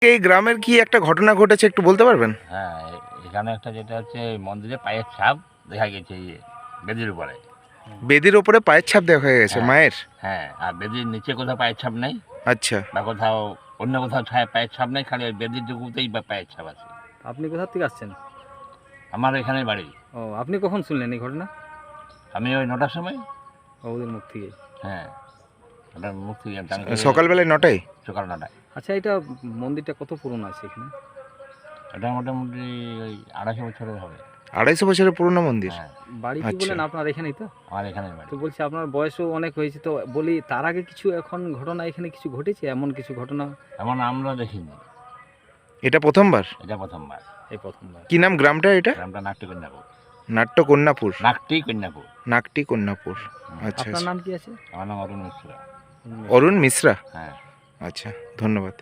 এই গ্রামের কি একটা ঘটনা ঘটেছে একটু বলতে পারবেন? হ্যাঁ, এখানে একটা যেটা হচ্ছে মন্দিরে পায়ের ছাপ দেখা গেছে বেদির উপরে। বেদির ওপরে পায়ের ছাপ দেখা গেছে হ্যাঁ। মায়ের। হ্যাঁ, আর বেদির নিচে কোথাও পায়ের ছাপ নেই আচ্ছা। বা কোথাও অন্য কোথাও পায়ের ছাপ নেই, খালি ওই বেদির টুকুতেই বা পায়ের ছাপ আছে। আপনি কোথা থেকে আসছেন? আমার এখানে বাড়ি। ও, আপনি কখন শুনলেন এই ঘটনা? আমি ওই 9টার সময়। ওদের মুখ থেকে? হ্যাঁ, ওটার মুখ থেকে সকালবেলায় 9টায়? সকাল 9টায়। আচ্ছা, এটা মন্দিরটা কত পুরনো আছে এখানে? এটা মোটামুটি ওই 250 বছরের হবে। 250 বছরের পুরনো মন্দির। হ্যাঁ, বাড়ি কি আচ্ছা। বলেন আপনার এখানেই তো? আমার এখানে বাড়ি। তো বলছি আপনার বয়সও অনেক হয়েছে, তো বলি তার আগে কিছু এখন ঘটনা এখানে কিছু ঘটেছে, এমন কিছু ঘটনা? এমন আমরা দেখিনি, এটা প্রথমবার? এটা প্রথমবার। এই প্রথমবার। কি নাম গ্রামটা এটা? গ্রামটা নাট্যকন্যাপুর। নাট্যকন্যাপুর। নাকটি-কন্যাপুর। নাকটি-কন্যাপুর। আচ্ছা আপনার আচ্ছা। নাম কি আছে? আমার নাম অরুণ মিশ্র। অরুণ মিশ্রা। হ্যাঁ। আচ্ছা, ধন্যবাদ।